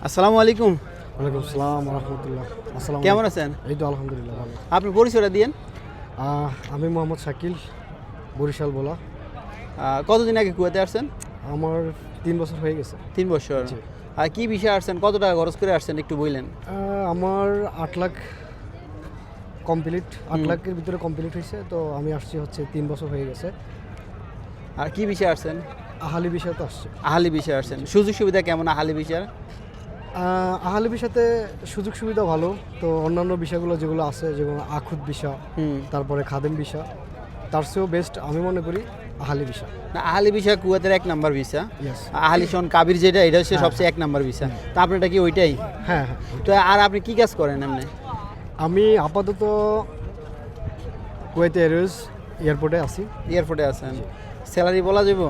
আসসালামু আলাইকুম। ওয়ালাইকুম আসসালাম রহমতুল্লাহ। আসসালাম, কেমন আছেন? এই তো আলহামদুলিল্লাহ ভালো। আপনার পরিচয়টা দিয়েন। আমি মোহাম্মদ শাকিল, বরিশাল বলা। কতদিন আগে কুয়েতে আসছেন? আমার 3 বছর হয়ে গেছে। 3 বছর। জি। আর কি বিষয়ে আসছেন, কত টাকা খরচ করে আসছেন একটু বললেন। আমার 8 লাখ কমপ্লিট, 8 লাখের ভিতরে কমপ্লিট হয়েছে। তো আমি আসছি হচ্ছে 3 বছর হয়ে গেছে। আর কি বিষয়ে আসছেন? আহালি বিষয় তো আসছে। আহালি বিষয়ে আসছেন। সুযোগ সুবিধা কেমন আহালি বিষয়ের? আহালি বিষয়তে সুযোগ সুবিধা ভালো। তো অন্যান্য বিষয়গুলো যেগুলো আছে, যেগুলো আখুত বিষয়, তারপরে খাদেম বিষয়, তার চেয়েও বেস্ট আমি মনে করি আহালি বিষয়। না, আহালি বিষয় কুয়েতের 1 নাম্বার ভিসা। ইয়েস। আহালি শন কাবির যেটা, এটা হচ্ছে সবচেয়ে 1 নাম্বার ভিসা। তো আপনারটা কি ওইটাই? হ্যাঁ হ্যাঁ। তো আর আপনি কি কাজ করেন এমনি? আমি আপাতত কুয়েত এয়ারওয়েজ এয়ারপোর্টে আছি। এয়ারপোর্টে আছেন। স্যালারি বলা যাব?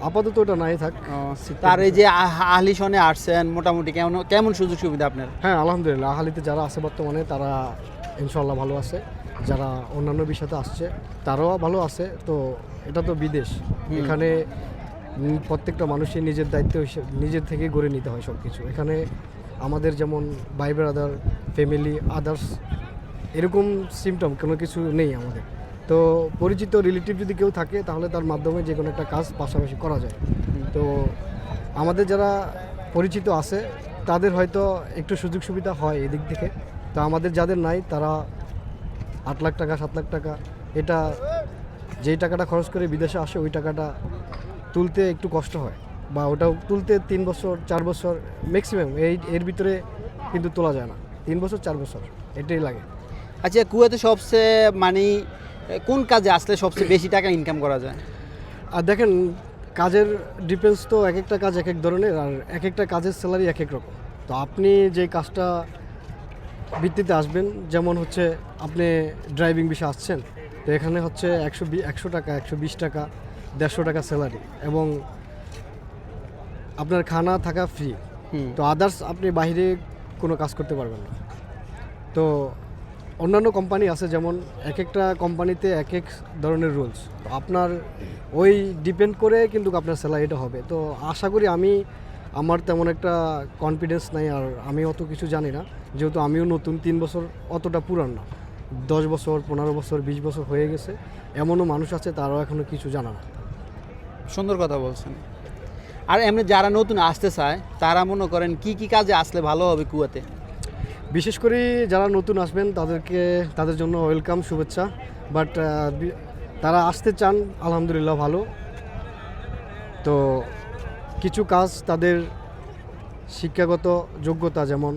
আপাতত ওটা নাই থাক। তার এই যে আহালি শনে আসছেন, মোটামুটি কেমন কেমন সুযোগ সুবিধা আপনার? হ্যাঁ আলহামদুলিল্লাহ, আহালিতে যারা আছে বর্তমানে তারা ইনশাল্লাহ ভালো আছে। যারা অন্যান্য বিষয়তে আসছে তারাও ভালো আছে। তো এটা তো বিদেশ, এখানে প্রত্যেকটা মানুষের নিজের দায়িত্ব হিসেবে নিজের থেকে গড়ে নিতে হয় সব কিছু। এখানে আমাদের যেমন ভাই ব্রাদার, ফ্যামিলি, আদার্স এরকম সিমটম কোনো কিছু নেই আমাদের। তো পরিচিত রিলেটিভ যদি কেউ থাকে তাহলে তার মাধ্যমে যে কোনো একটা কাজ পাশাপাশি করা যায়। তো আমাদের যারা পরিচিত আছে তাদের হয়তো একটু সুযোগ সুবিধা হয় এদিক থেকে। তো আমাদের যাদের নাই তারা 8 লাখ টাকা 7 লাখ টাকা, এটা যেই টাকাটা খরচ করে বিদেশে আসে ওই টাকাটা তুলতে একটু কষ্ট হয়, বা ওটাও তুলতে 3 বছর 4 বছর ম্যাক্সিমাম, এর ভিতরে কিন্তু তোলা যায় না। 3 বছর 4 বছর এটাই লাগে। আচ্ছা, কুয়েতে সবচেয়ে মানে কোন কাজে আসলে সবচেয়ে বেশি টাকা ইনকাম করা যায়? আর দেখেন, কাজের ডিফারেন্স তো এক একটা কাজ এক এক ধরনের, আর এক একটা কাজের স্যালারি এক এক রকম। তো আপনি যে কাজটা ভিত্তিতে আসবেন, যেমন হচ্ছে আপনি ড্রাইভিং বিষয়ে আসছেন, তো এখানে হচ্ছে 100 টাকা, 120 টাকা, 150 টাকা স্যালারি, এবং আপনার খানা থাকা ফ্রি। তো আদার্স আপনি বাইরে কোনো কাজ করতে পারবেন না। তো অন্যান্য কোম্পানি আছে, যেমন এক একটা কোম্পানিতে এক এক ধরনের রুলস। তো আপনার ওই ডিপেন্ড করে কিন্তু আপনার স্যালারিটা হবে। তো আশা করি আমার তেমন একটা কনফিডেন্স নাই, আর আমি অত কিছু জানি না, যেহেতু আমিও নতুন। 3 বছর অতটা পুরান না, 10 বছর 15 বছর 20 বছর হয়ে গেছে। এমনও মানুষ আছে তারাও এখনও কিছু জানা না। সুন্দর কথা বলছেন। আর এমনি যারা নতুন আসতে চায় তারা মনে করেন কি কি কাজে আসলে ভালো হবে কুয়েতে? বিশেষ করে যারা নতুন আসবেন তাদের জন্য ওয়েলকাম, শুভেচ্ছা। বাট তারা আসতে চান, আলহামদুলিল্লাহ ভালো। তো কিছু কাজ তাদের শিক্ষাগত যোগ্যতা, যেমন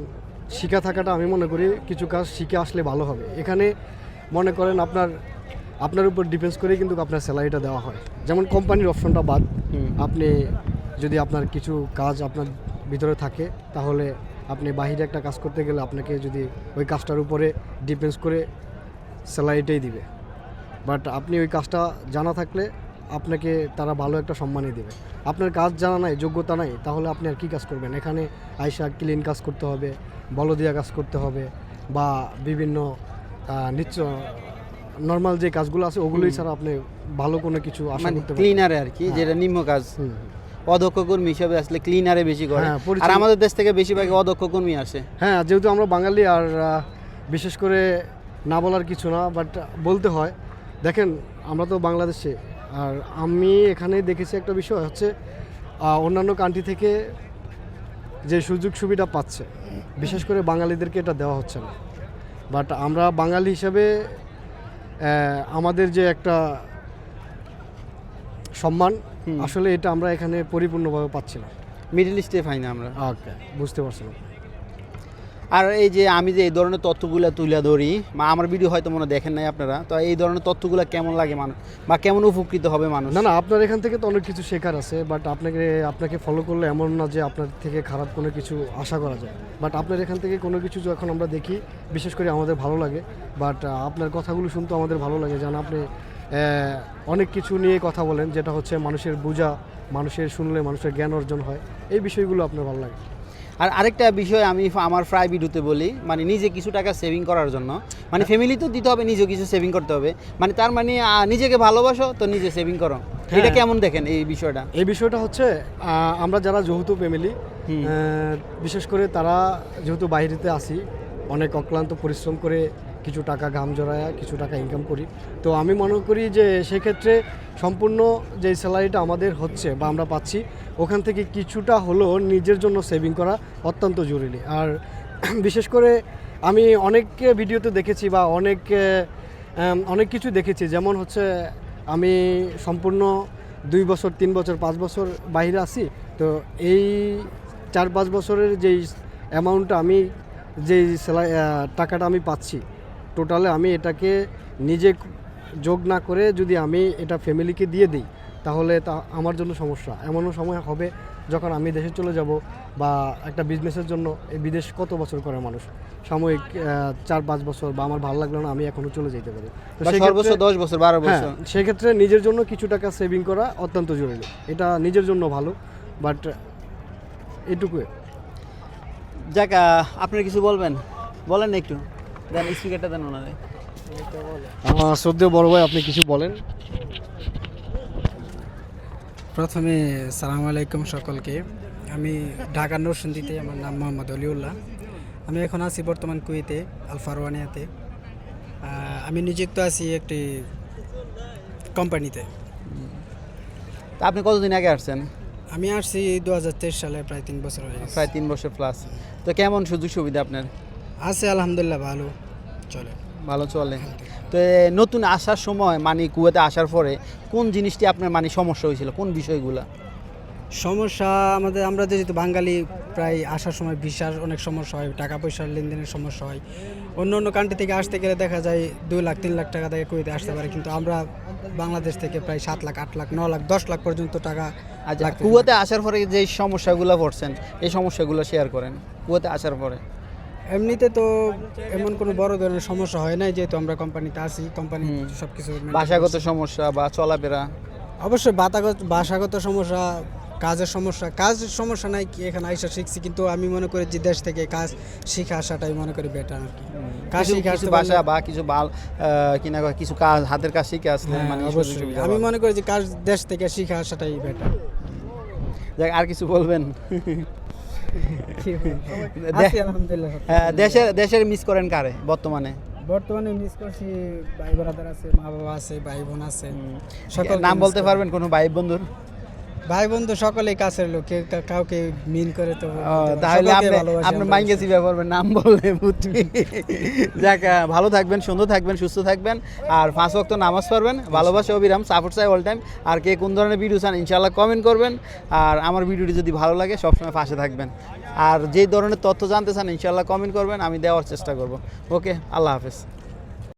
শিক্ষা থাকাটা আমি মনে করি কিছু কাজ শিখে আসলে ভালো হবে। এখানে মনে করেন আপনার উপর ডিপেন্ডস করেই কিন্তু আপনার স্যালারিটা দেওয়া হয়। যেমন কোম্পানির অপশনটা বাদ, আপনি যদি আপনার কিছু কাজ আপনার ভিতরে থাকে তাহলে আপনি বাইরে একটা কাজ করতে গেলে আপনাকে যদি ওই কাজটার উপরে ডিপেন্ডস করে স্যালারিটাই দিবে। বাট আপনি ওই কাজটা জানা থাকলে আপনাকে তারা ভালো একটা সম্মানই দেবে। আপনার কাজ জানা নাই, যোগ্যতা নাই, তাহলে আপনি আর কী কাজ করবেন? এখানে আইসা ক্লিন কাজ করতে হবে, বলদিয়া কাজ করতে হবে, বা বিভিন্ন নিত্য নর্মাল যে কাজগুলো আছে ওগুলোই ছাড়া আপনি ভালো কোনো কিছু আশা করতে পারেন। ক্লিনারে আর কি, যেটা নিম্ন কাজ। অদক্ষ কর্মী হিসাবে আসলে ক্লিনারে বেশি করে। হ্যাঁ, আর আমাদের দেশ থেকে বেশিরভাগ অদক্ষ কর্মী আসে। হ্যাঁ, যেহেতু আমরা বাঙালি, আর বিশেষ করে না বলার কিছু না, বাট বলতে হয়। দেখেন, আমরা তো বাংলাদেশে, আর আমি এখানে দেখেছি একটা বিষয় হচ্ছে অন্যান্য কান্ট্রি থেকে যে সুযোগ সুবিধা পাচ্ছে, বিশেষ করে বাঙালিদেরকে এটা দেওয়া হচ্ছে না। বাট আমরা বাঙালি হিসেবে আমাদের যে একটা সম্মান, আসলে এটা আমরা এখানে পরিপূর্ণভাবে পাচ্ছি না। মিডল ইস্টে পাই না আমরা। ওকে, বুঝতে পারছি না। আর এই যে আমি যে এই ধরনের তথ্যগুলো তুলে ধরি, বা আমার ভিডিও হয়তো মনে দেখেন নাই আপনারা, তো এই ধরনের তথ্যগুলো কেমন লাগে মানুষ, বা কেমন উপকৃত হবে মানুষ? না, আপনার এখান থেকে তো অনেক কিছু শেখার আছে। বাট আপনাকে ফলো করলে এমন না যে আপনার থেকে খারাপ কোনো কিছু আশা করা যায়। বাট আপনার এখান থেকে কোনো কিছু যখন আমরা দেখি, বিশেষ করে আমাদের ভালো লাগে। বাট আপনার কথাগুলো শুনতে আমাদের ভালো লাগে, যেন আপনি অনেক কিছু নিয়ে কথা বলেন, যেটা হচ্ছে মানুষের বোঝা, মানুষের শুনলে মানুষের জ্ঞান অর্জন হয়। এই বিষয়গুলো আপনার ভালো লাগে। আর আরেকটা বিষয় আমি আমার প্রায় ভিডিওতে বলি, মানে নিজে কিছু টাকা সেভিং করার জন্য, মানে ফ্যামিলি তো দিতে হবে, নিজেও কিছু সেভিং করতে হবে। মানে তার মানে নিজেকে ভালোবাসো তো নিজে সেভিং করো। এটা কেমন দেখেন এই বিষয়টা? এই বিষয়টা হচ্ছে আমরা যারা যৌথ ফ্যামিলি, বিশেষ করে তারা যেহেতু বাইরেতে আসি, অনেক অক্লান্ত পরিশ্রম করে কিছু টাকা ঘাম জড়ায় কিছু টাকা ইনকাম করি। তো আমি মনে করি যে সেক্ষেত্রে সম্পূর্ণ যে স্যালারিটা আমাদের হচ্ছে বা আমরা পাচ্ছি, ওখান থেকে কিছুটা হলেও নিজের জন্য সেভিং করা অত্যন্ত জরুরি। আর বিশেষ করে আমি অনেক ভিডিওতে দেখেছি বা অনেক কিছু দেখেছি, যেমন হচ্ছে আমি সম্পূর্ণ 2 বছর 3 বছর 5 বছর বাইরে আছি। তো এই 4-5 বছরের যেই অ্যামাউন্টটা আমি যেই টাকাটা আমি পাচ্ছি, টোটালে আমি এটাকে নিজে যোগ না করে যদি আমি এটা ফ্যামিলিকে দিয়ে দিই, তাহলে তা আমার জন্য সমস্যা। এমনও সময় হবে যখন আমি দেশে চলে যাব বা একটা বিজনেসের জন্য এই বিদেশ কত বছর করে মানুষ, সাময়িক 4-5 বছর বা আমার ভালো লাগলো না, আমি এখনও চলে যেতে পারি। তো সর্বোচ্চ 10 বছর 12 বছর। সেক্ষেত্রে নিজের জন্য কিছু টাকা সেভিং করা অত্যন্ত জরুরি। এটা নিজের জন্য ভালো, বাট এটুকুই। যাক, আপনারা কিছু বলবেন? বলেন না একটু, দেন স্পিকারটা দেন ওনারে। শ্রদ্ধেয় বড় ভাই, আপনি কিছু বলেন। প্রথমে সালামু আলাইকুম সকলকে। আমি ঢাকার নরসিংদীতে, আমার নাম মোহাম্মদ অলিউল্লাহ। আমি এখন আছি বর্তমান কুয়েতে, আল ফারওয়ানিয়াতে। আমি নিযুক্ত আছি একটি কোম্পানিতে। তা আপনি কতদিন আগে আসছেন? আমি আসছি 2023 সালে, প্রায় 3 বছর হয়ে গেছে। প্রায় 3 বছর প্লাস। তো কেমন সুযোগ সুবিধা আপনার? আছে আলহামদুলিল্লাহ, ভালো চলে। ভালো চলে। তো নতুন আসার সময় মানে কুয়েতে আসার পরে কোন জিনিসটি আপনার মানে সমস্যা হয়েছিল, কোন বিষয়গুলো? সমস্যা আমরা যেহেতু বাঙালি, প্রায় আসার সময় ভিসার অনেক সমস্যা হয়, টাকা পয়সার লেনদেনের সমস্যা হয়। অন্য অন্য কান্ট্রি থেকে আসতে গেলে দেখা যায় 2 লাখ 3 লাখ টাকা থেকে কুয়েতে আসতে পারে, কিন্তু আমরা বাংলাদেশ থেকে প্রায় 7 লাখ 8 লাখ 9 লাখ 10 লাখ পর্যন্ত টাকা আচ্ছা, কুয়েতে আসার পরে যে সমস্যাগুলো পড়ছেন, এই সমস্যাগুলো শেয়ার করেন কুয়েতে আসার পরে। এমনিতে তো এমন কোনো বড় ধরনের সমস্যা হয় নাই, যেহেতু আমরা কোম্পানিতে আছি, কোম্পানি সব কিছু। ভাষাগত সমস্যা বা চলাফেরা? অবশ্যই ভাষাগত সমস্যা, কাজের সমস্যা নাই, কি এখানে আইসা শিখছি, কিন্তু আমি মনে করি যে দেশ থেকে কাজ শিখে আসাটাই মনে করি বেটার আর কি। কাজ শিখে আসতে ভাষা বা কিছু কিনা কিছু কাজ, হাতের কাজ শিখে আসলে মানে অবশ্যই আমি মনে করি যে কাজ দেশ থেকে শিখে আসাটাই বেটার। যাক, আর কিছু বলবেন? আলহামদুলিল্লাহ। দেশের মিস করেন কারে বর্তমানে? বর্তমানে মিস করছি ভাই ব্রাদার আছে, মা বাবা আছে, ভাই বোন আছে। সকল নাম বলতে পারবেন কোনো ভাই বন্ধুর? ভাই বন্ধু সকলেই কাছের লোক, কেউ কাউকে মিন করে তো তাহলে আপনি মাইঙ্গেসি ব্যাপার নাম বললে বুঝছি। যাক, ভালো থাকবেন, সুন্দর থাকবেন, সুস্থ থাকবেন, আর 5 ওয়াক্ত নামাজ পড়বেন। ভালোবাসা অবিরাম, সাপোর্ট চাই অল টাইম। আর কে কোন ধরনের ভিডিও চান ইনশাআল্লাহ কমেন্ট করবেন। আর আমার ভিডিওটি যদি ভালো লাগে সবসময় পাশে থাকবেন। আর যেই ধরনের তথ্য জানতে চান ইনশাআল্লাহ কমেন্ট করবেন, আমি দেওয়ার চেষ্টা করব। ওকে, আল্লাহ হাফেজ।